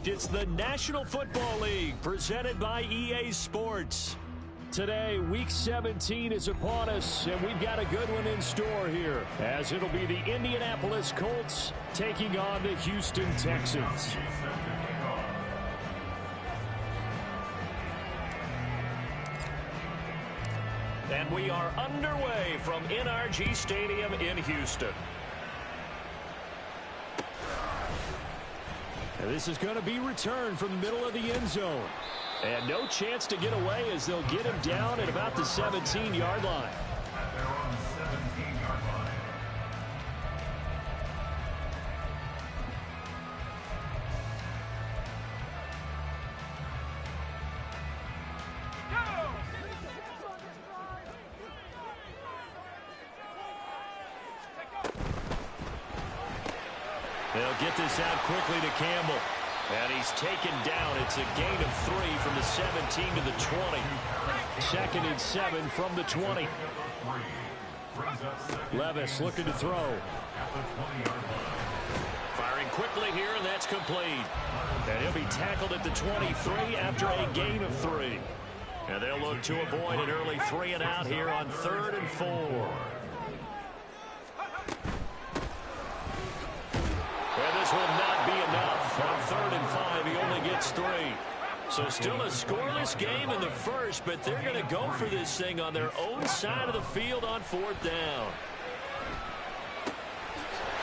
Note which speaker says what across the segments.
Speaker 1: It's the National Football League presented by EA Sports. Today, Week 17 is upon us, and we've got a good one in store here, as it'll be the Indianapolis Colts taking on the Houston Texans. And we are underway from NRG Stadium in Houston. And this is going to be returned from the middle of the end zone. And no chance to get away as they'll get him down at about the 17-yard line. They'll get this out quickly to Campbell. And he's taken down. It's a gain of 3 from the 17 to the 20. 2nd and 7 from the 20. Levis looking to throw. Firing quickly here, and that's complete. And he'll be tackled at the 23 after a gain of 3. And they'll look to avoid an early 3 and out here on 3rd and 4. And this will not be enough. On 3rd and 5, he only gets 3. So still a scoreless game in the first, but they're going to go for this thing on their own side of the field on 4th down.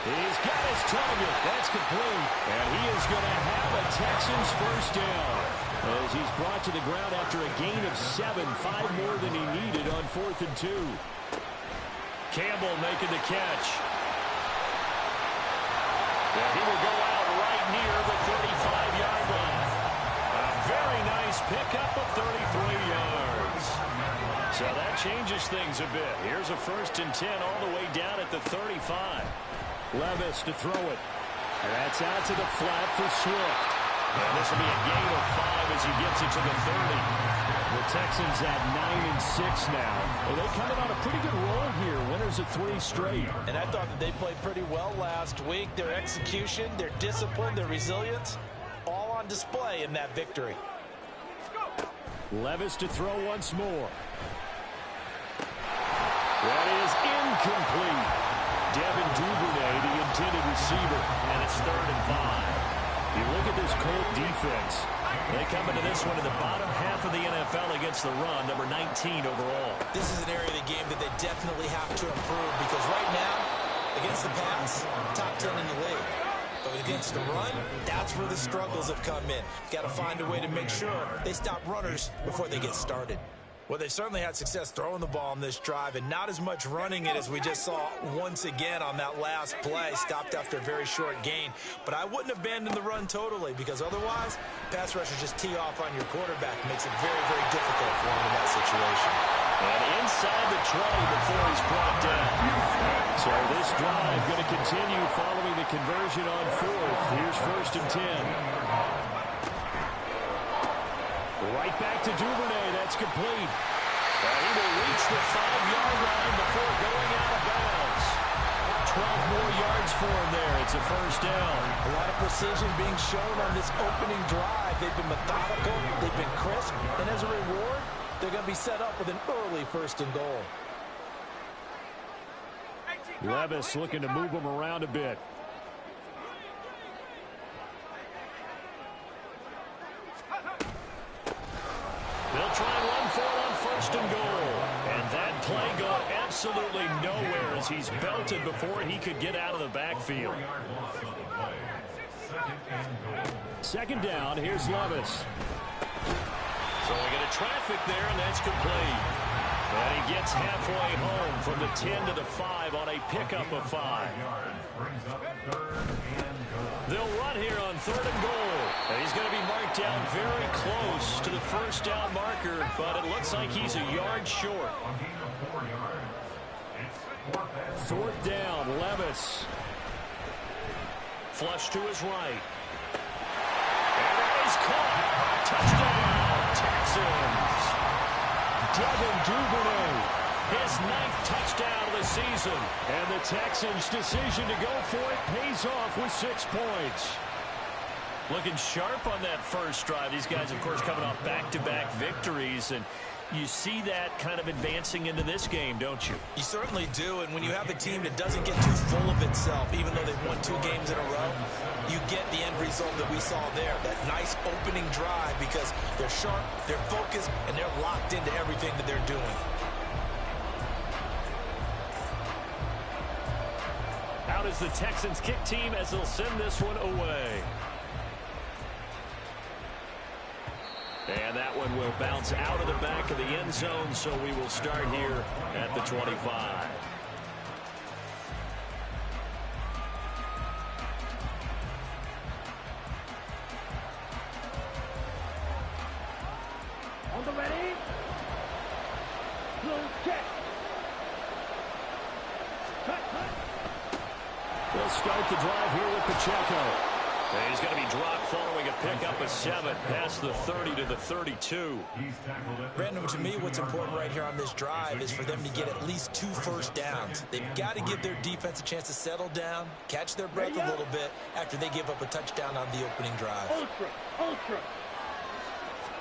Speaker 1: He's got his target. That's complete. And he is going to have a Texans first down, as he's brought to the ground after a gain of 7, 5 more than he needed on 4th and 2. Campbell making the catch. And he will go out right near the 35-yard line. A very nice pickup of 33 yards. So that changes things a bit. Here's a 1st and 10 all the way down at the 35. Levis to throw it. And that's out to the flat for Swift. And this will be a gain of 5 as he gets it to the 30. The Texans at 9-6 now. Well, they coming on a pretty good roll here. Winners of 3 straight.
Speaker 2: And I thought that they played pretty well last week. Their execution, their discipline, their resilience, all on display in that victory.
Speaker 1: Levis to throw once more. That is incomplete. Devin Duvernay, the intended receiver, and it's 3rd and 5. You look at this Colt defense. They come into this one in the bottom half of the NFL against the run, number 19 overall.
Speaker 2: This is an area of the game that they definitely have to improve because right now, against the pass, top 10 in the league. But against the run, that's where the struggles have come in. Got to find a way to make sure they stop runners before they get started. Well, they certainly had success throwing the ball on this drive and not as much running it as we just saw once again on that last play. Stopped after a very short gain. But I wouldn't abandon the run totally because otherwise, pass rushers just tee off on your quarterback. Makes it very, very difficult for him in that situation.
Speaker 1: And inside the 20 before he's brought down. So this drive going to continue following the conversion on 4th. Here's 1st and 10. Right back to Duvernay. That's complete. And he will reach the 5-yard line before going out of bounds. 12 more yards for him there. It's a first down.
Speaker 2: A lot of precision being shown on this opening drive. They've been methodical. They've been crisp. And as a reward, they're going to be set up with an early 1st and goal.
Speaker 1: Levis looking to move him around a bit. They'll try and run for it on 1st and goal. And that play going absolutely nowhere as he's belted before he could get out of the backfield. 2nd down, here's Levis. So we get a traffic there, and that's complete. And he gets halfway home from the 10 to the 5 on a pickup of 5. They'll run here on 3rd and goal. And he's going to be marked down very close to the first down marker, but it looks like he's a yard short. 4th down, Levis. Flush to his right. He's caught. Touchdown, Texans. Devin Duvernay, his 9th touchdown of the season. And the Texans' decision to go for it pays off with 6 points. Looking sharp on that first drive. These guys, of course, coming off back-to-back victories, and you see that kind of advancing into this game, don't you?
Speaker 2: You certainly do, and when you have a team that doesn't get too full of itself, even though they've won 2 games in a row, you get the end result that we saw there, that nice opening drive, because they're sharp, they're focused, and they're locked into everything that they're doing.
Speaker 1: Out is the Texans kick team as they'll send this one away. And that one will bounce out of the back of the end zone, so we will start here at the 25.
Speaker 3: On the ready. Slow check. Cut.
Speaker 1: We'll start the drive here with Pacheco. And he's going to be dropped following a pickup of 7 past the 30 to the 32.
Speaker 2: Brandon, to me, what's important right here on this drive is for them to get at least 2 first downs. They've got to give their defense a chance to settle down, catch their breath a little bit after they give up a touchdown on the opening drive.
Speaker 3: Ultra.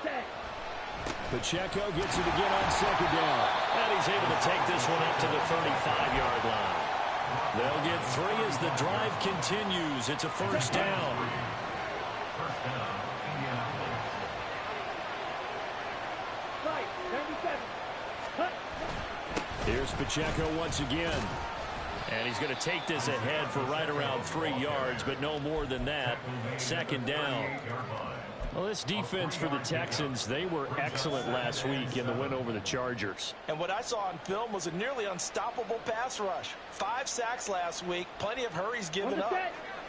Speaker 3: Set.
Speaker 1: Pacheco gets it again on 2nd down. And he's able to take this one up to the 35-yard line. They'll get 3 as the drive continues. It's a first down.
Speaker 3: Right, 37.
Speaker 1: Here's Pacheco once again. And he's going to take this ahead for right around 3 yards, but no more than that. 2nd down. Well, this defense for the Texans, they were excellent last week in the win over the Chargers.
Speaker 2: And what I saw on film was a nearly unstoppable pass rush. 5 sacks last week, plenty of hurries given up.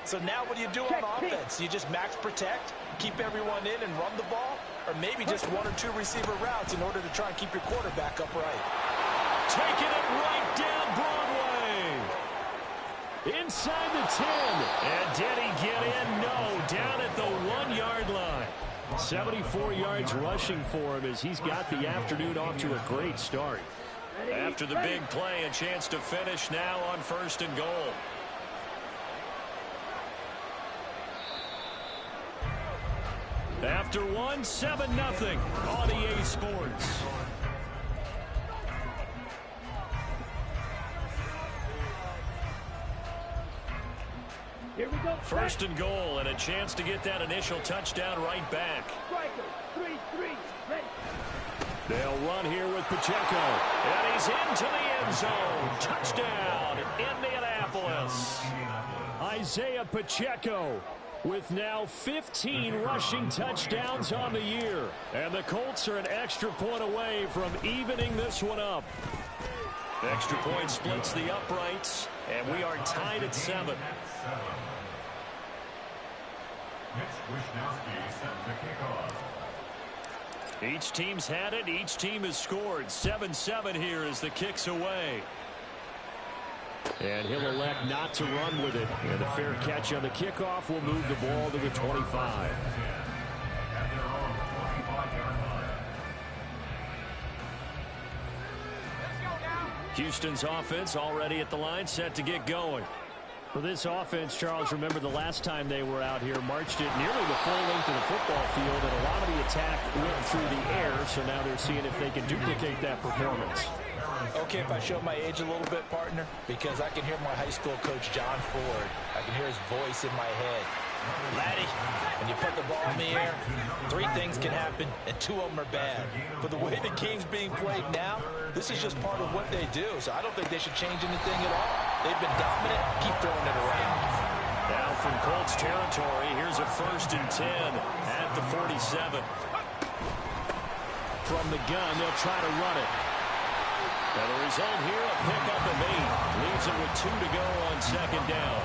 Speaker 2: So now what do you do on offense? You just max protect, keep everyone in and run the ball, or maybe just 1 or 2 receiver routes in order to try and keep your quarterback upright.
Speaker 1: Taking it right down Broadway. Inside the 10. And did he get in? No. Down at the 1-yard line. 74 yards rushing for him as he's got the afternoon off to a great start. After the big play, a chance to finish now on 1st and goal. After 1, 7-0 on EA Sports.
Speaker 3: Here we go.
Speaker 1: 1st and goal, and a chance to get that initial touchdown right back.
Speaker 3: Striker, 3-3, ready.
Speaker 1: They'll run here with Pacheco. And he's into the end zone. Touchdown, Indianapolis. Isaiah Pacheco with now 15 rushing touchdowns on the year. And the Colts are an extra point away from evening this one up. Extra point splits the uprights, and we are tied at 7. Each team's had it. Each team has scored. 7-7 here as the kick's away. And he'll elect not to run with it. And a fair catch on the kickoff will move the ball to the 25. Houston's offense already at the line, set to get going. For this offense, Charles, remember the last time they were out here, marched it nearly the full length of the football field, and a lot of the attack went through the air, so now they're seeing if they can duplicate that performance.
Speaker 2: Okay, if I show my age a little bit, partner, because I can hear my high school coach, John Ford. I can hear his voice in my head. Laddie, when you put the ball in the air, 3 things can happen, and 2 of them are bad. But the way the game's being played now, this is just part of what they do, so I don't think they should change anything at all. They've been dominant. Keep throwing it around.
Speaker 1: Now from Colts territory, here's a 1st and 10 at the 47. From the gun, they'll try to run it. And the result here, a pickup of 8. Leaves it with 2 to go on 2nd down.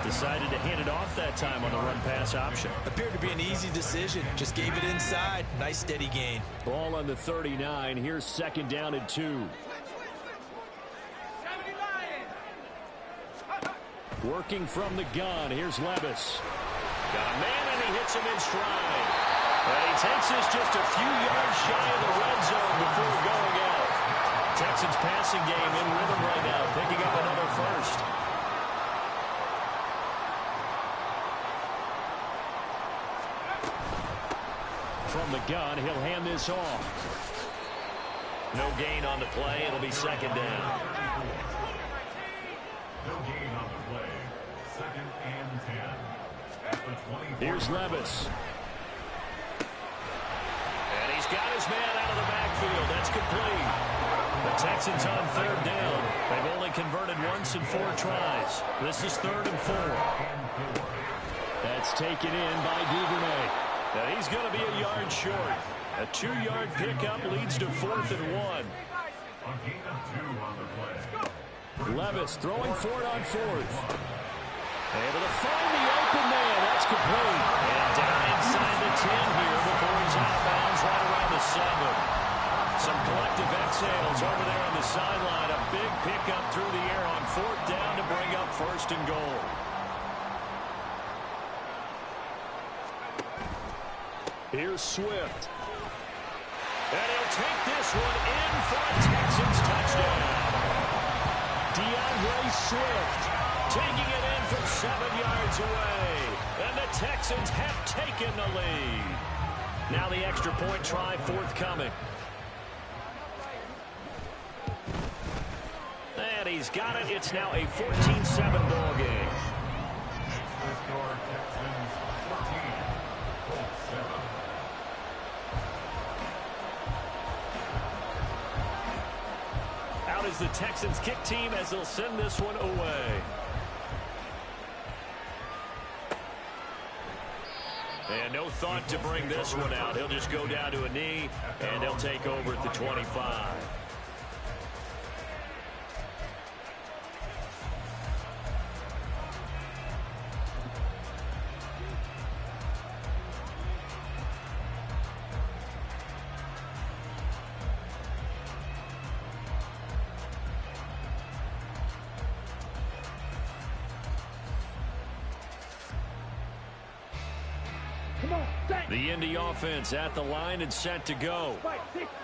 Speaker 1: Decided to hand it off that time on the run-pass option.
Speaker 2: Appeared to be an easy decision. Just gave it inside. Nice steady gain.
Speaker 1: Ball on the 39. Here's 2nd down and 2. Working from the gun. Here's Levis. Got a man, and he hits him in stride. And he takes this just a few yards shy of the red zone before going out. Texans passing game in rhythm right now, picking up another first. From the gun, he'll hand this off. No gain on the play. It'll be second down.
Speaker 4: No gain on the play. 2nd and 10. At the 24.
Speaker 1: Here's Levis. And he's got his man out of the backfield. That's complete. The Texans on 3rd down. They've only converted once in 4 tries. This is 3rd and 4. That's taken in by Duvernay. Now he's going to be a yard short. A 2-yard pickup leads to 4th and 1.
Speaker 4: A gain of 2 on the play.
Speaker 1: Levis throwing for it on 4th. Able to find the open man. That's complete. And down inside the 10 here before he's out of bounds right around the 7. Some collective exhales over there on the sideline. A big pickup through the air on 4th down to bring up 1st and goal. Here's Swift. And he'll take this one in for a Texans touchdown. DeAndre Swift taking it in from 7 yards away. And the Texans have taken the lead. Now the extra point try forthcoming. And he's got it. It's now a 14-7 ball game.
Speaker 4: Extra score Texans 14. Colts 7.
Speaker 1: Out is the Texans kick team as they'll send this one away. And no thought to bring this one out. He'll just go down to a knee, and they'll take over at the 25. The Indy offense at the line and set to go.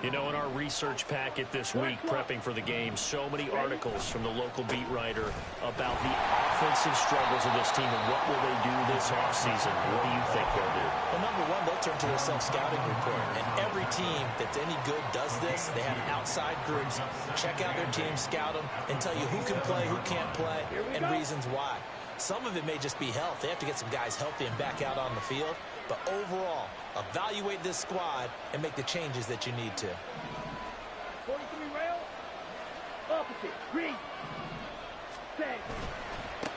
Speaker 1: You know, in our research packet this week, prepping for the game, so many articles from the local beat writer about the offensive struggles of this team and what will they do this offseason. What do you think they'll do?
Speaker 2: Well, number one, they'll turn to their self-scouting report. And every team that's any good does this. They have outside groups, check out their team, scout them, and tell you who can play, who can't play, and reasons why. Some of it may just be health. They have to get some guys healthy and back out on the field. But overall, evaluate this squad and make the changes that you need to.
Speaker 3: 43 rail. Opposite. Green. Set.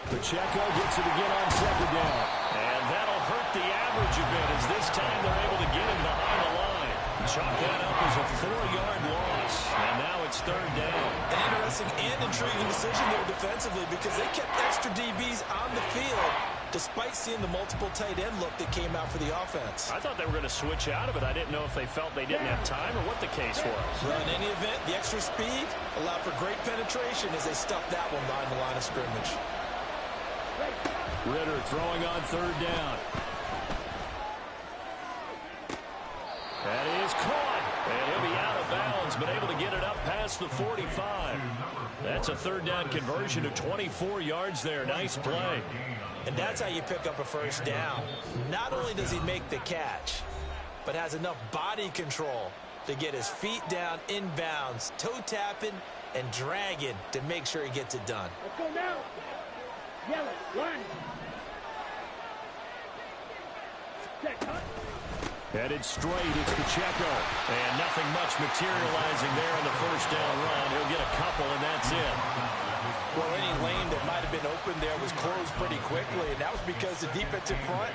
Speaker 1: Pacheco gets it again on 2nd down. And that'll hurt the average a bit as this time they're able to get him behind the line. Chalk that up as a 4-yard loss. And now it's 3rd down.
Speaker 2: An interesting and intriguing decision there defensively because they kept extra DBs on the field despite seeing the multiple tight end look that came out for the offense.
Speaker 1: I thought they were going to switch out of it. I didn't know if they felt they didn't have time or what the case was.
Speaker 2: Well, in any event, the extra speed allowed for great penetration as they stuffed that one behind the line of scrimmage.
Speaker 1: Ritter throwing on 3rd down. That is caught. And he'll be out of bounds, but able to get it up past the 45. That's a 3rd down conversion of 24 yards there. Nice play.
Speaker 2: And that's how you pick up a 1st down. Not only does he make the catch, but has enough body control to get his feet down inbounds, toe tapping and dragging to make sure he gets it done.
Speaker 3: Let's go now. Yellow. Line. Set. Cut.
Speaker 1: Headed straight, it's Pacheco. And nothing much materializing there on the 1st down run. He'll get a couple, and that's it.
Speaker 2: Well, any lane that might have been open there was closed pretty quickly, and that was because the defensive front,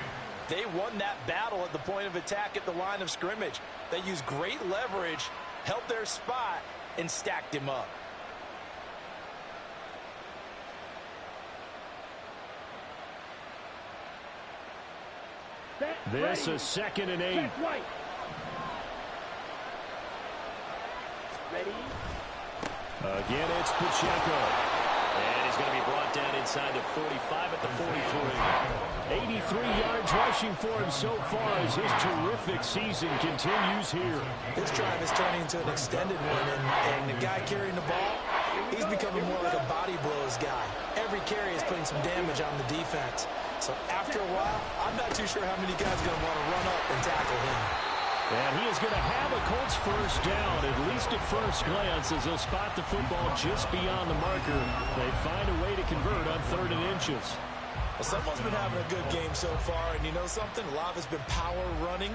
Speaker 2: they won that battle at the point of attack at the line of scrimmage. They used great leverage, held their spot, and stacked him up.
Speaker 1: This is 2nd and 8.
Speaker 3: Right. Ready.
Speaker 1: Again, it's Pacheco. And he's going to be brought down inside the 45 at the 43. yards rushing for him so far as his terrific season continues here.
Speaker 2: This drive is turning into an extended one, and the guy carrying the ball, he's becoming more like a body blows guy. Every carry is putting some damage on the defense. So after a while, I'm not too sure how many guys are going to want to run up and tackle him.
Speaker 1: And he is going to have a Colts first down, at least at first glance, as they'll spot the football just beyond the marker. They find a way to convert on 3rd and inches.
Speaker 2: Well, someone's been having a good game so far, and you know something? A lot has been power running.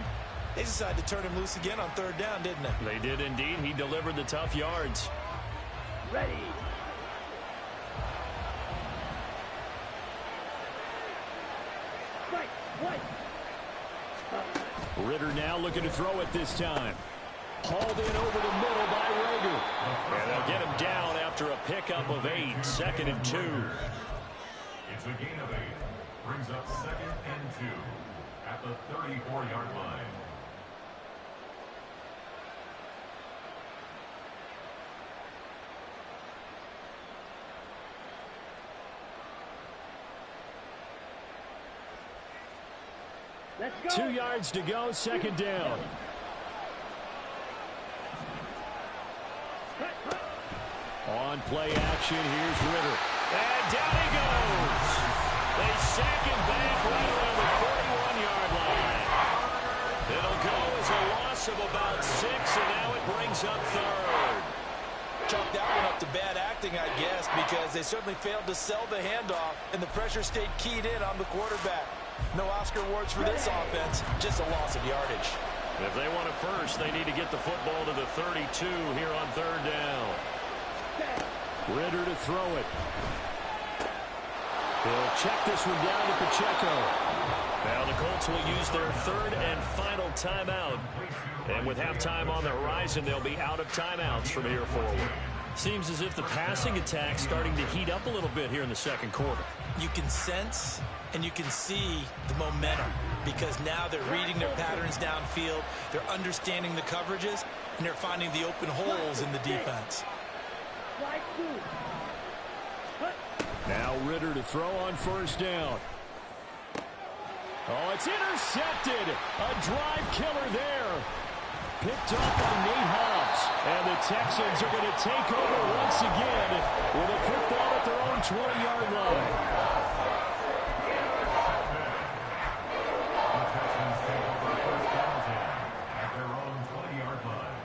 Speaker 2: They decided to turn him loose again on 3rd down, didn't they?
Speaker 1: They did indeed. He delivered the tough yards.
Speaker 3: Ready. Strike. White.
Speaker 1: Ritter now looking to throw it this time. Hauled in over the middle by Rager. And they'll get him down after a pickup of 8. 2nd and 2.
Speaker 4: It's a gain of 8. Brings up 2nd and 2 at the 34-yard line.
Speaker 3: Let's go.
Speaker 1: 2 yards to go, 2nd down. On play action, here's Ritter. And down he goes. They sack him back right around the 41-yard line. It'll go as a loss of about 6, and now it brings up 3rd.
Speaker 2: Chalk that one up to bad acting, I guess, because they certainly failed to sell the handoff, and the pressure stayed keyed in on the quarterback. No Oscar awards for this offense, just a loss of yardage.
Speaker 1: If they want it first, they need to get the football to the 32 here on 3rd down. Ritter to throw it. He'll check this one down to Pacheco. Now the Colts will use their 3rd and final timeout. And with halftime on the horizon, they'll be out of timeouts from here forward. Seems as if the passing attack's starting to heat up a little bit here in the 2nd quarter.
Speaker 2: You can sense and you can see the momentum because now they're reading their patterns downfield, they're understanding the coverages, and they're finding the open holes in the defense.
Speaker 1: Now Ritter to throw on 1st down. Oh, it's intercepted. A drive killer there. Picked up by Nate Hobbs. And the Texans are going to take over once again with a football at their own 20-yard line.
Speaker 4: The Texans take over 1st down at their own 20-yard line.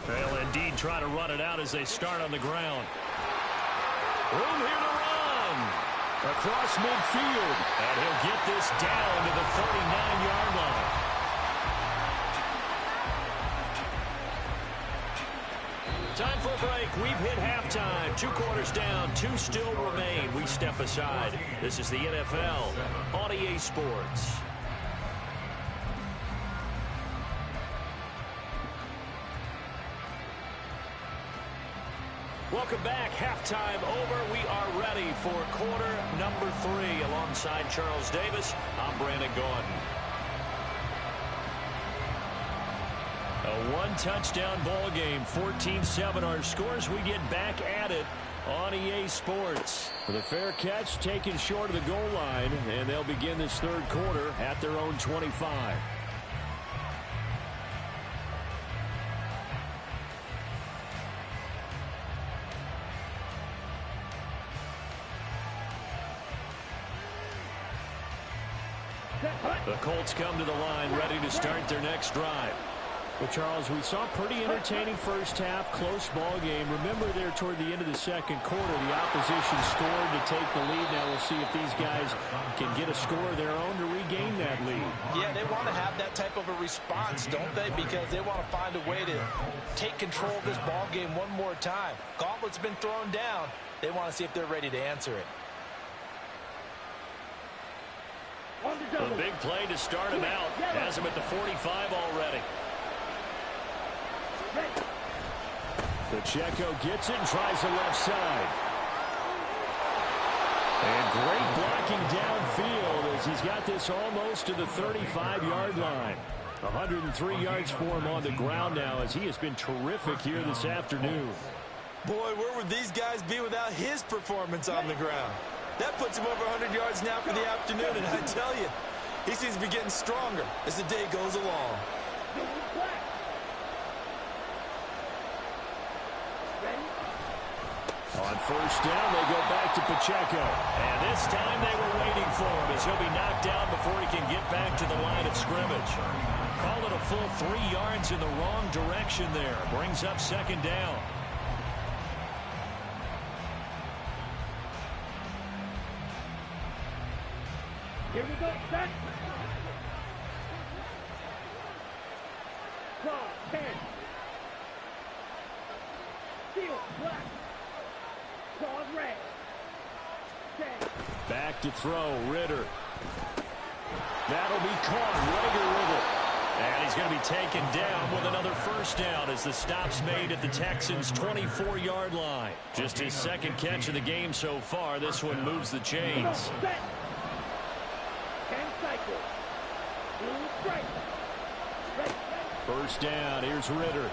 Speaker 1: They'll indeed try to run it out as they start on the ground. Room here to run. Across midfield. And he'll get this down to the 39-yard line. Time for a break. We've hit halftime. 2 quarters down. 2 still remain. We step aside. This is the NFL on EA Sports. Welcome back. Halftime over. We are ready for quarter number 3. Alongside Charles Davis, I'm Brandon Gordon. A 1-touchdown ball game. 14-7 our scores. We get back at it on EA Sports. With a fair catch taken short of the goal line, and they'll begin this 3rd quarter at their own 25. The Colts come to the line, ready to start their next drive. Well, Charles, we saw a pretty entertaining first half, close ball game. Remember there toward the end of the 2nd quarter, the opposition scored to take the lead. Now we'll see if these guys can get a score of their own to regain that lead.
Speaker 2: Yeah, they want to have that type of a response, don't they? Because they want to find a way to take control of this ball game one more time. Gauntlet's been thrown down. They want to see if they're ready to answer it.
Speaker 1: A big play to start him out. Has him at the 45 already. Pacheco gets it and tries the left side. And great blocking downfield as he's got this almost to the 35-yard line. 103 yards for him on the ground now as he has been terrific here this afternoon.
Speaker 2: Boy, where would these guys be without his performance on the ground? That puts him over 100 yards now for the afternoon, and I tell you, he seems to be getting stronger as the day goes along.
Speaker 1: On first down, they go back to Pacheco. And this time they were waiting for him as he'll be knocked down before he can get back to the line of scrimmage. Call it a full 3 yards in the wrong direction there. Brings up second down.
Speaker 3: Here we go, set. Draw, 10. Seal, black. Draw, red. 10.
Speaker 1: Back to throw, Ritter. That'll be caught. Rager with it. And he's going to be taken down with another first down as the stop's made at the Texans' 24-yard line. Just his second catch of the game so far. This one moves the chains.
Speaker 3: Set. 10 cycles. Blue strike. Red.
Speaker 1: First down. Here's Ritter.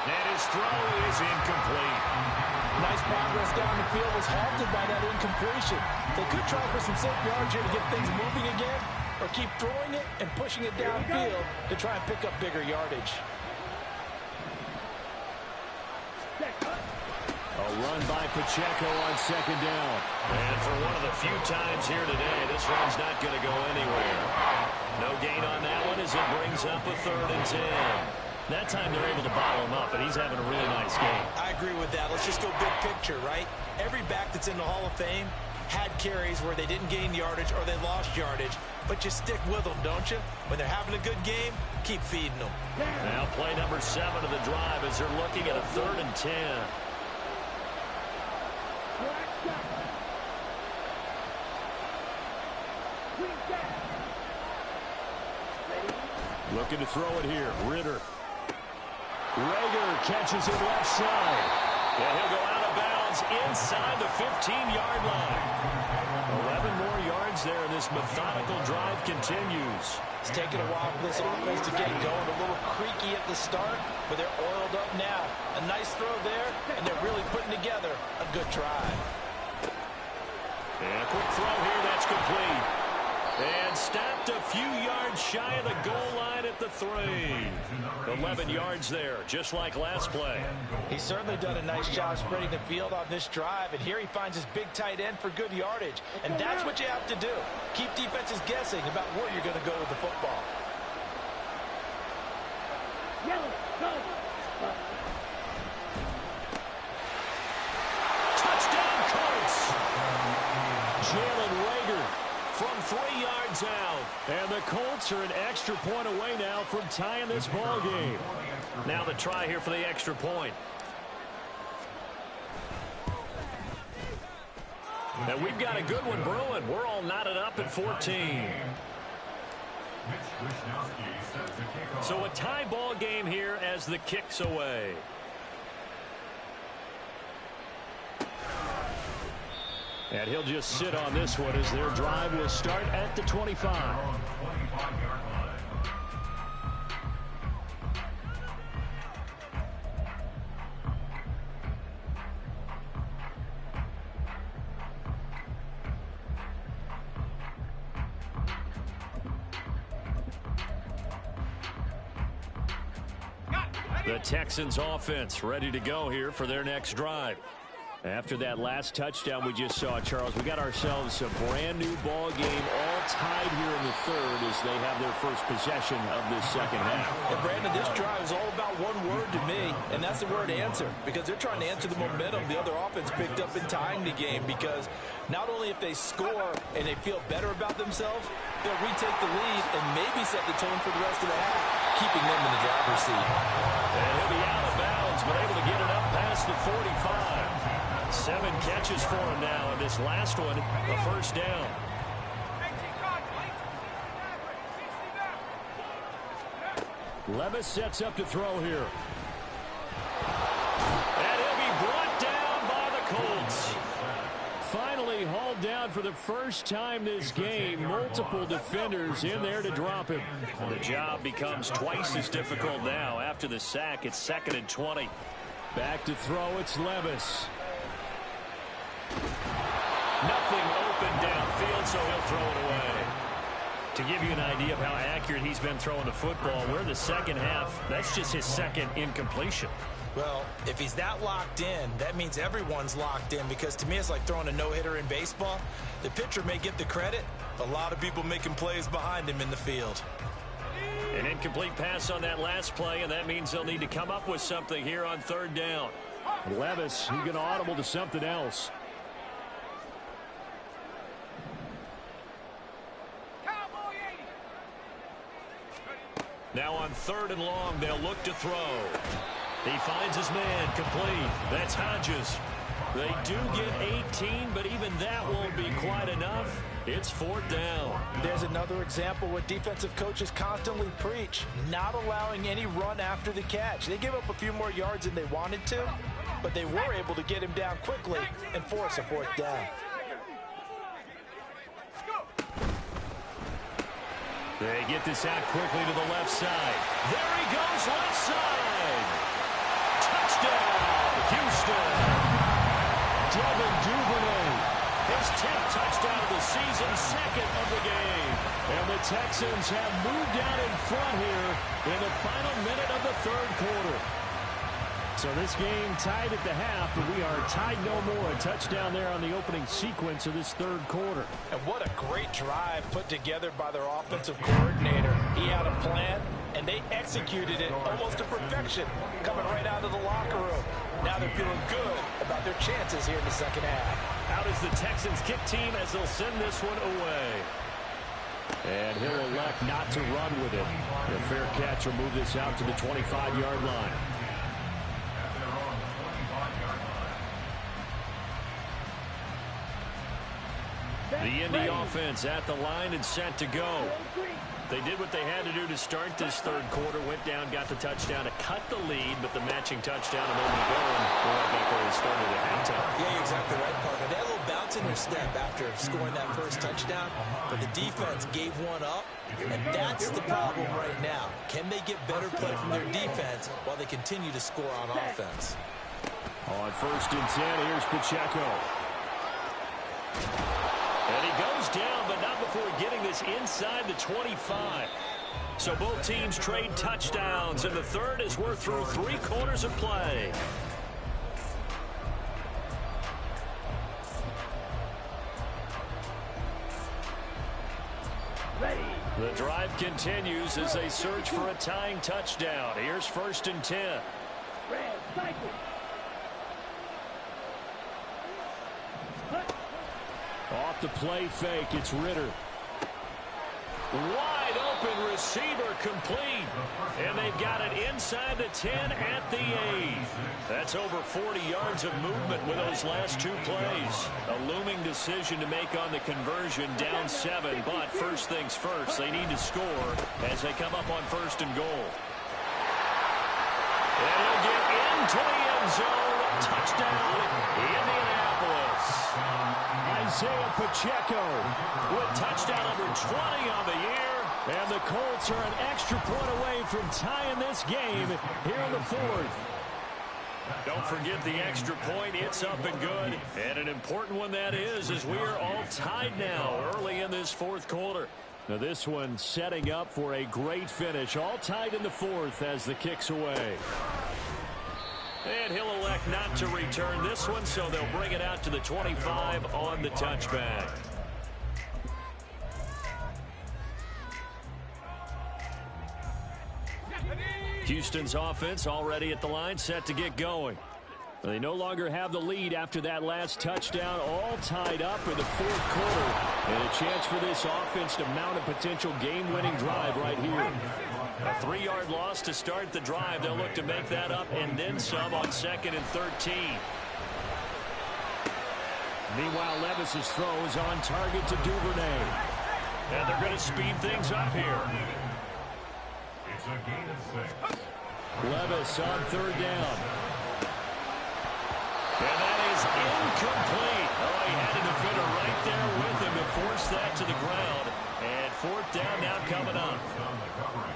Speaker 1: And his throw is incomplete.
Speaker 2: Nice progress down the field was halted by that incompletion. They could try for some safe yards here to get things moving again, or keep throwing it and pushing it downfield to try and pick up bigger yardage.
Speaker 1: A run by Pacheco on second down. And for one of the few times here today, this run's not going to go anywhere. No gain on that one as it brings up a 3rd and 10. That time they're able to bottle him up, and he's having a really nice game.
Speaker 2: I agree with that. Let's just go big picture, right? Every back that's in the Hall of Fame had carries where they didn't gain yardage or they lost yardage, but you stick with them, don't you? When they're having a good game, keep feeding them.
Speaker 1: Now play number 7 of the drive as they're looking at a 3rd and 10. Looking to throw it here. Ritter. Rager catches it left side. And he'll go out of bounds inside the 15-yard line. 11 more yards there, and this methodical drive continues.
Speaker 2: It's taken a while for this offense to get going. A little creaky at the start, but they're oiled up now. A nice throw there, and they're really putting together a good drive.
Speaker 1: And a quick throw here, that's complete. And stopped a few yards shy of the goal line at the 3. 11 yards there, just like last play.
Speaker 2: He's certainly done a nice job spreading the field on this drive, and here he finds his big tight end for good yardage. And that's what you have to do. Keep defenses guessing about where you're going to go with the football.
Speaker 3: Yellow, go.
Speaker 1: Touchdown, Colts! Jalen Rager from 3 yards out. And the Colts are an extra point away now from tying this ball game. Now the try here for the extra point. And we've got a good one brewing. We're all knotted up at 14. So a tie ball game here as the kick's away. And he'll just sit on this one as their drive will start at the 25. The Texans offense ready to go here for their next drive. After that last touchdown we just saw, Charles, we got ourselves a brand new ball game, all tied here in the 3rd as they have their first possession of this second half.
Speaker 2: And Brandon, this drive is all about one word to me, and that's the word answer, because they're trying to answer the momentum the other offense picked up in tying the game, because not only if they score and they feel better about themselves, they'll retake the lead and maybe set the tone for the rest of the half, keeping them in the driver's seat.
Speaker 1: And he'll be out of bounds, but able to get it up past the 45. 7 catches for him now, and this last one, a first down. Levis sets up to throw here. And he'll be brought down by the Colts. Finally hauled down for for the first time this game, multiple defenders in there to drop him. And the job becomes twice as difficult now. After the sack, it's 2nd and 20. Back to throw, it's Levis. Nothing open downfield, so he'll throw it away. To give you an idea of how accurate he's been throwing the football, we're in the second half. That's just his second incompletion.
Speaker 2: Well, if he's that locked in, that means everyone's locked in, because to me it's like throwing a no-hitter in baseball. The pitcher may get the credit, a lot of people making plays behind him in the field.
Speaker 1: An incomplete pass on that last play, and that means they'll need to come up with something here on 3rd down. Levis, he's going to audible to something else. Now on 3rd and long, they'll look to throw. He finds his man, complete. That's Hodges. They do get 18, but even that won't be quite enough. It's 4th down.
Speaker 2: There's another example what defensive coaches constantly preach, not allowing any run after the catch. They give up a few more yards than they wanted to, but they were able to get him down quickly and force a 4th down.
Speaker 1: They get this out quickly to the left side. There he goes, left side. Touchdown, Houston. Devin Duvernay, his 10th touchdown of the season, 2nd of the game. And the Texans have moved out in front here in the final minute of the 3rd quarter. So this game tied at the half, but we are tied no more. A touchdown there on the opening sequence of this 3rd quarter.
Speaker 2: And what a great drive put together by their offensive coordinator. He had a plan, and they executed it almost to perfection, coming right out of the locker room. Now they're feeling good about their chances here in the 2nd half.
Speaker 1: Out is the Texans kick team as they'll send this one away. And he'll elect not to run with it. The fair catch will move this out to the 25-yard line. The Indy offense at the line and set to go. They did what they had to do to start this 3rd quarter. Went down, got the touchdown to cut the lead, but the matching touchdown a moment ago, and we're right back where they started at halftime.
Speaker 2: Yeah, you're exactly right, partner. They had a little bounce in their step after scoring that first touchdown, but the defense gave one up, and that's the problem right now. Can they get better play from their defense while they continue to score on offense?
Speaker 1: On 1st and 10, here's Pacheco. And he goes down, but not before getting this inside the 25. So both teams trade touchdowns, and the 3rd as we're through 3 quarters of play.
Speaker 3: Ready.
Speaker 1: The drive continues as they search for a tying touchdown. Here's 1st and 10.
Speaker 3: Red cycle.
Speaker 1: Off the play fake, it's Ritter. Wide open receiver, complete. And they've got it inside the 10 at the 8. That's over 40 yards of movement with those last 2 plays. A looming decision to make on the conversion, down 7. But first things first, they need to score as they come up on 1st and goal. And he'll get into the end zone. Touchdown, Indianapolis. Isaiah Pacheco with touchdown number 20 on the year. And the Colts are an extra point away from tying this game here in the 4th. Don't forget the extra point. It's up and good. And an important one that is, as we are all tied now early in this 4th quarter. Now this one setting up for a great finish. All tied in the 4th as the kick's away. And he'll elect not to return this one, so they'll bring it out to the 25 on the touchback. Houston's offense already at the line, set to get going. They no longer have the lead after that last touchdown, all tied up in the 4th quarter. And a chance for this offense to mount a potential game-winning drive right here. A 3-yard loss to start the drive. They'll look to make that up and then some on 2nd and 13. Meanwhile, Levis's throw is on target to Duvernay. And they're going to speed things up here.
Speaker 4: It's a gain of 6.
Speaker 1: Levis on 3rd down. And that is incomplete. Oh, he had a defender right there with force that to the ground. And fourth down now coming up.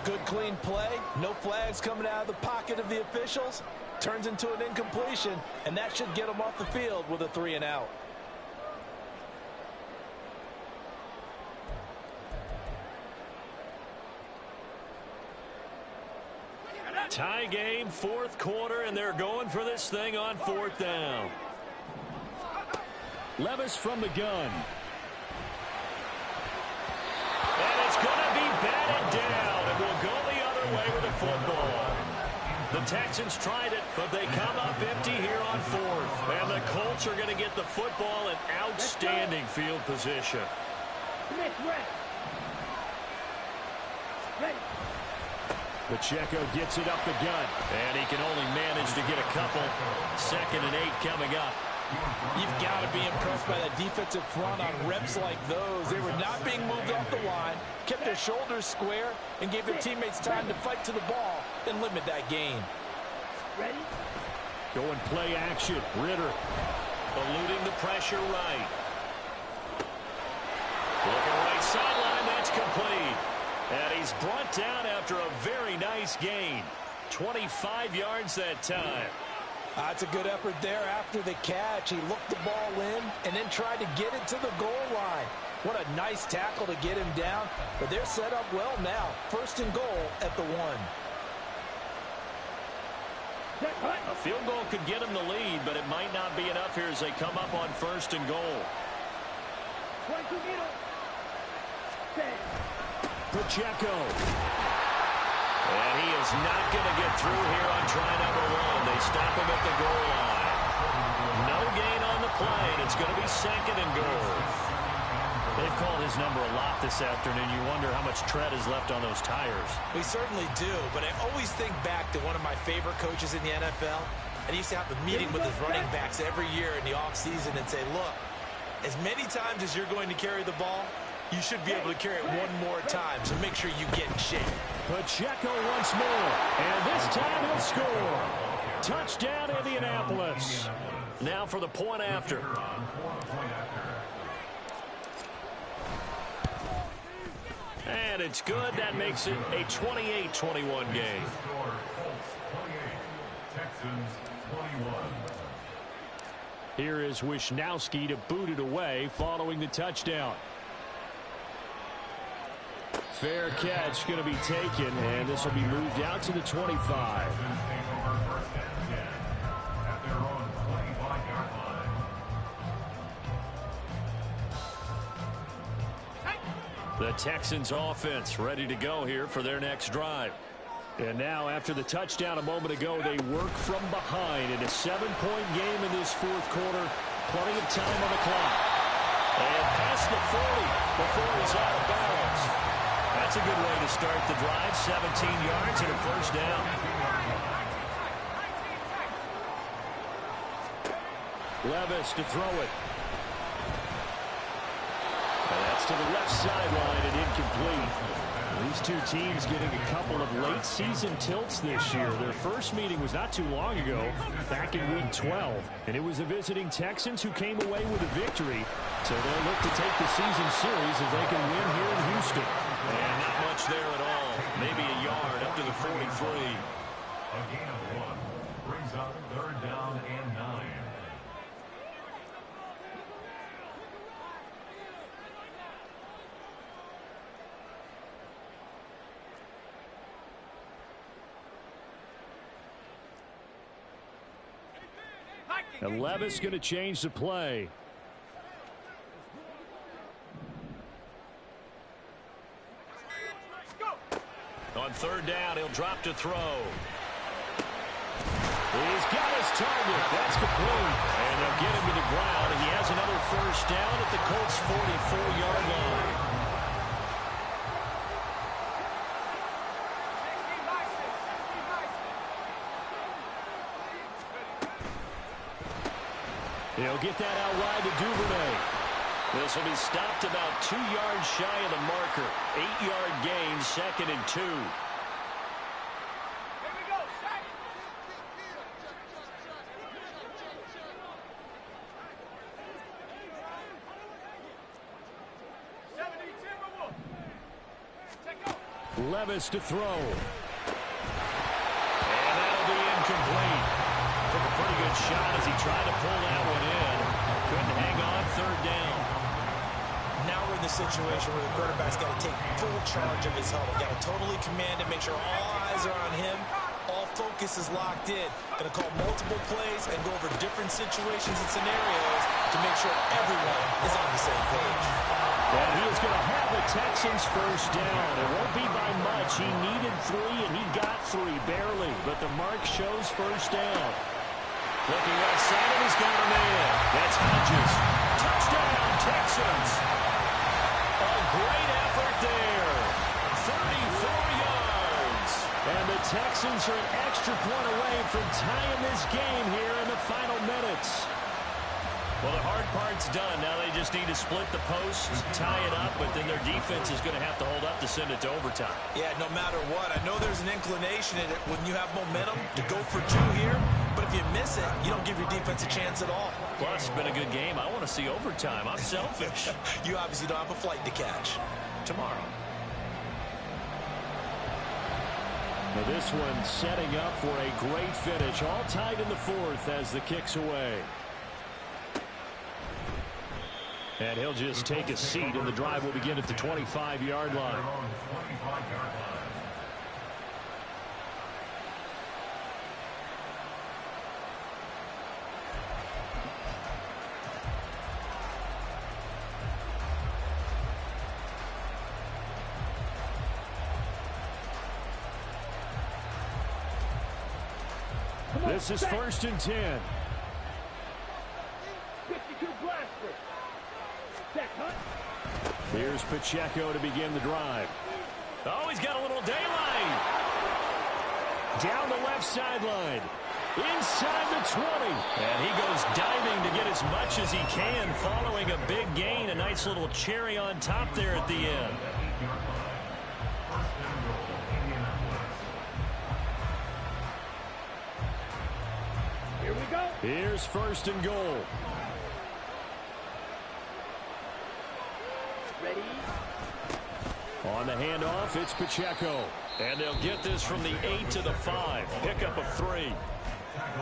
Speaker 2: Good clean play. No flags coming out of the pocket of the officials. Turns into an incompletion, and that should get them off the field with a 3-and-out.
Speaker 1: Tie game, fourth quarter, and they're going for this thing on fourth down. Levis from the gun. And it's going to be batted down, and will go the other way with the football. The Texans tried it, but they come up empty here on fourth. And the Colts are going to get the football in outstanding field position. Pacheco gets it up the gut, and he can only manage to get a couple. 2nd and 8 coming up.
Speaker 2: You've got to be impressed by that defensive front on reps like those. They were not being moved off the line, kept their shoulders square, and gave their teammates time to fight to the ball and limit that gain.
Speaker 3: Ready?
Speaker 1: Going play action. Ritter eluding the pressure right. Looking right sideline. That's complete. And he's brought down after a very nice gain. 25 yards that time.
Speaker 2: That's a good effort there after the catch. He looked the ball in and then tried to get it to the goal line. What a nice tackle to get him down. But they're set up well now. 1st and goal at the 1.
Speaker 1: A field goal could get him the lead, but it might not be enough here as they come up on 1st and goal. Pacheco. And he is not going to get through here on try number 1. They stop him at the goal line. No gain on the play, and it's going to be 2nd and goal. They've called his number a lot this afternoon. You wonder how much tread is left on those tires.
Speaker 2: We certainly do, but I always think back to one of my favorite coaches in the NFL. And he used to have a meeting with his running backs every year in the offseason and say, look, as many times as you're going to carry the ball, you should be able to carry it one more time, so make sure you get in shape.
Speaker 1: Pacheco once more, and this time he'll score. Touchdown, Indianapolis. Now for the point after. And it's good. That makes it a 28-21 game. Here is Wisnowski to boot it away following the touchdown. Fair catch going to be taken, and this will be moved out to the 25. The Texans offense ready to go here for their next drive. And now after the touchdown a moment ago, they work from behind in a 7-point game in this fourth quarter. Plenty of time on the clock. And past the 40 before he's out of bounds. That's a good way to start the drive. 17 yards and a first down. Levis to throw it. And that's to the left sideline and incomplete. These two teams getting a couple of late season tilts this year. Their first meeting was not too long ago, back in week 12. And it was the visiting Texans who came away with a victory. So they'll look to take the season series if they can win here in Houston. And not much there at all. Maybe a yard up to the 43.
Speaker 4: A gain of 1 brings up 3rd down and 9.
Speaker 1: And Levis going to change the play. On 3rd down, he'll drop to throw. He's got his target. That's complete. And they'll get him to the ground, and he has another first down at the Colts' 44-yard line. He'll get that out wide to Duvernay. This will be stopped about 2 yards shy of the marker. 8-yard gain, 2nd and 2. Levis to throw. And that'll be incomplete. Took a pretty good shot as he tried to pull that one in. Couldn't hang on third down.
Speaker 2: Now we're in the situation where the quarterback's got to take full charge of his huddle. Got to totally command it, make sure all eyes are on him. All focus is locked in. Going to call multiple plays and go over different situations and scenarios to make sure everyone is on the same page.
Speaker 1: And he is going to have the Texans first down. It won't be by much. He needed 3, and he got 3, barely. But the mark shows first down. Looking right side, and he's got a man. That's Hodges. Touchdown, Texans. A great effort there. 34 yards. And the Texans are an extra point away from tying this game here in the final minutes. Well, the hard part's done. Now they just need to split the posts, tie it up, but then their defense is going to have to hold up to send it to overtime. Yeah, no matter what. I know there's an inclination in it when you have momentum to go for 2 here, but if you miss it, you don't give your defense a chance at all. Plus, it's been a good game. I want to see overtime. I'm selfish.
Speaker 2: You obviously don't have a flight to catch.
Speaker 1: Tomorrow. Now this one setting up for a great finish. All tied in the 4th as the kick's away. And he'll just take a seat, and the drive will begin at the 25-yard line. This is 1st and 10.
Speaker 3: 52 blaster. Set, huh?
Speaker 1: Here's Pacheco to begin the drive. Oh, he's got a little daylight. Down the left sideline. Inside the 20. And he goes diving to get as much as he can following a big gain. A nice little cherry on top there at the end.
Speaker 3: Here we go.
Speaker 1: Here's 1st and goal.
Speaker 3: Ready.
Speaker 1: On the handoff, it's Pacheco. And they'll get this from the 8 to the 5. Pickup of 3.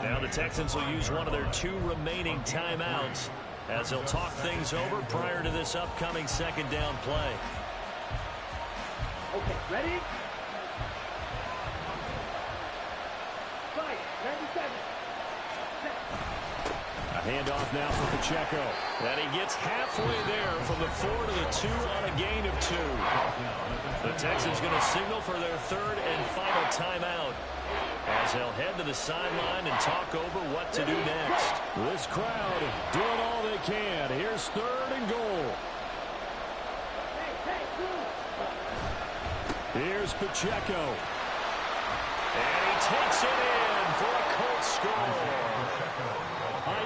Speaker 1: Now the Texans will use one of their 2 remaining timeouts as they'll talk things over prior to this upcoming 2nd down play.
Speaker 3: Okay, ready? Fire, 97.
Speaker 1: A handoff now for Pacheco. And he gets halfway there from the 4 to the 2 on a gain of 2. The Texans going to signal for their 3rd and final timeout as they'll head to the sideline and talk over what to do next. This crowd doing all they can. Here's 3rd and goal. Here's Pacheco. And he takes it in for a Colts score.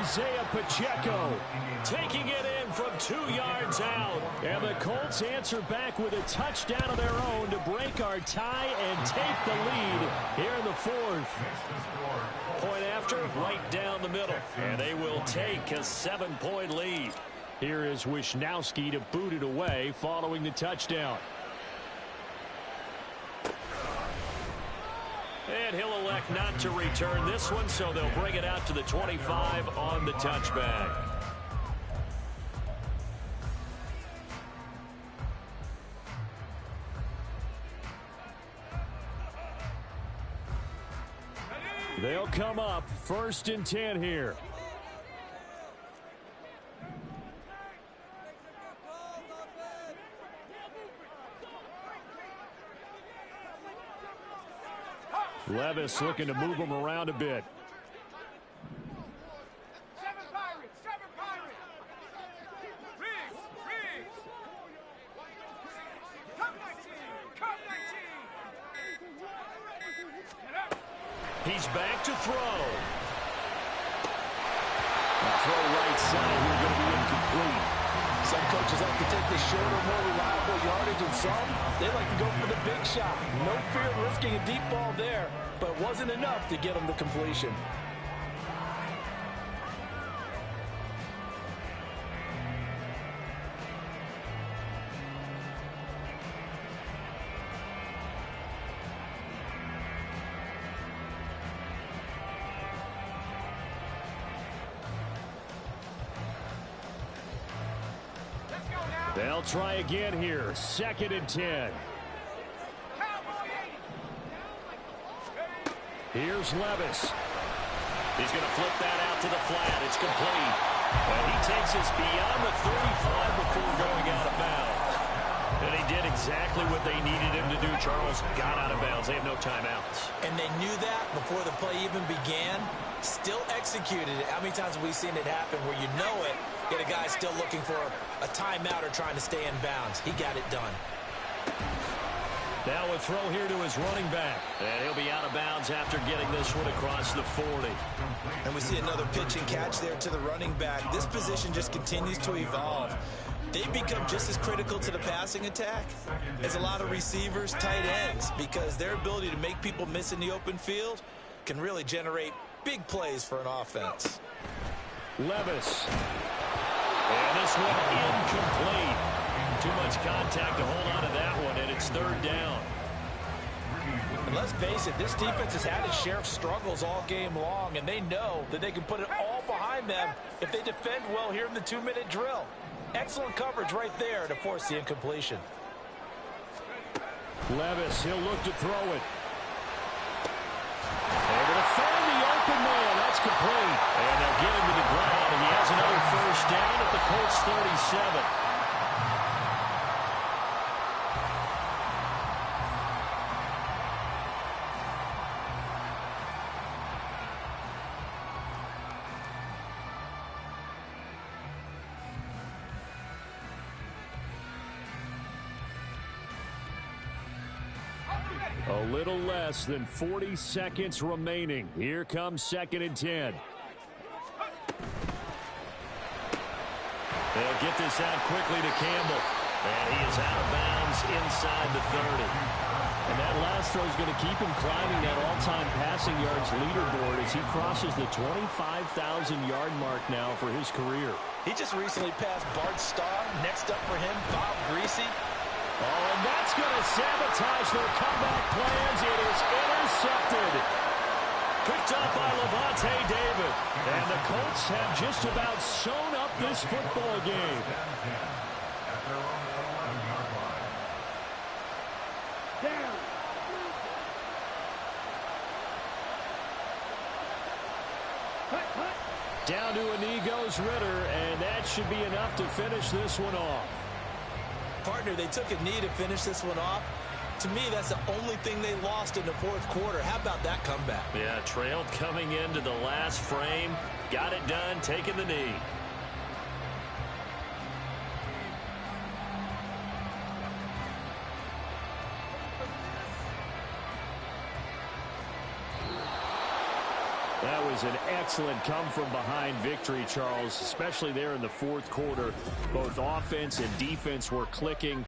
Speaker 1: Isaiah Pacheco taking it in from 2 yards out. And the Colts answer back with a touchdown of their own to break our tie and take the lead here in the 4th. Point after, right down the middle. And they will take a 7-point lead. Here is Wisnowski to boot it away following the touchdown. And he'll elect not to return this one, so they'll bring it out to the 25 on the touchback. They'll come up 1st and 10 here. Levis looking to move him around a bit.
Speaker 3: Seven Pirates! Riggs! Come 19!
Speaker 1: He's back to throw. Throw right side here going to be incomplete.
Speaker 2: Some coaches like to take the shorter, more reliable yardage, and some, they like to go for the big shot. No fear of risking a deep ball there, but it wasn't enough to get them to completion.
Speaker 1: They'll try again here. 2nd and 10. Here's Levis. He's going to flip that out to the flat. It's complete. And he takes us beyond the 35 before going out of bounds. And he did exactly what they needed him to do, Charles. Got out of bounds. They have no timeouts.
Speaker 2: And they knew that before the play even began. Still executed it. How many times have we seen it happen where you know it, yet a guy still looking for a timeout or trying to stay in bounds? He got it done.
Speaker 1: Now a throw here to his running back. And he'll be out of bounds after getting this one across the 40.
Speaker 2: And we see another pitch and catch there to the running back. This position just continues to evolve. They've become just as critical to the passing attack as a lot of receivers, tight ends, because their ability to make people miss in the open field can really generate big plays for an offense.
Speaker 1: Levis. And this one incomplete. Too much contact to hold on to that one, and it's 3rd down.
Speaker 5: And let's face it, this defense has had its share of struggles all game long, and they know that they can put it all behind them if they defend well here in the 2-minute drill. Excellent coverage right there to force the incompletion.
Speaker 1: Levis, he'll look to throw it. Able to find the open man. That's complete. And they'll get him to the ground, and he has another 1st down at the Colts 37. A little less than 40 seconds remaining. Here comes 2nd and 10. They'll get this out quickly to Campbell. And he is out of bounds inside the 30. And that last throw is going to keep him climbing that all-time passing yards leaderboard as he crosses the 25,000-yard mark now for his career.
Speaker 5: He just recently passed Bart Starr. Next up for him, Bob Greasy.
Speaker 1: Oh, and that's going to sabotage their comeback plans. It is intercepted. Picked up by Levante David. And the Colts have just about sewn up this football game.
Speaker 3: Down. Cut.
Speaker 1: Down to a knee goes Ritter, and that should be enough to finish this one off.
Speaker 2: Partner, they took a knee to finish this one off. To me, that's the only thing they lost in the 4th quarter. How about that comeback?
Speaker 1: Yeah, trailed coming into the last frame. Got it done, taking the knee. That was an excellent come-from-behind victory, Charles, especially there in the 4th quarter. Both offense and defense were clicking.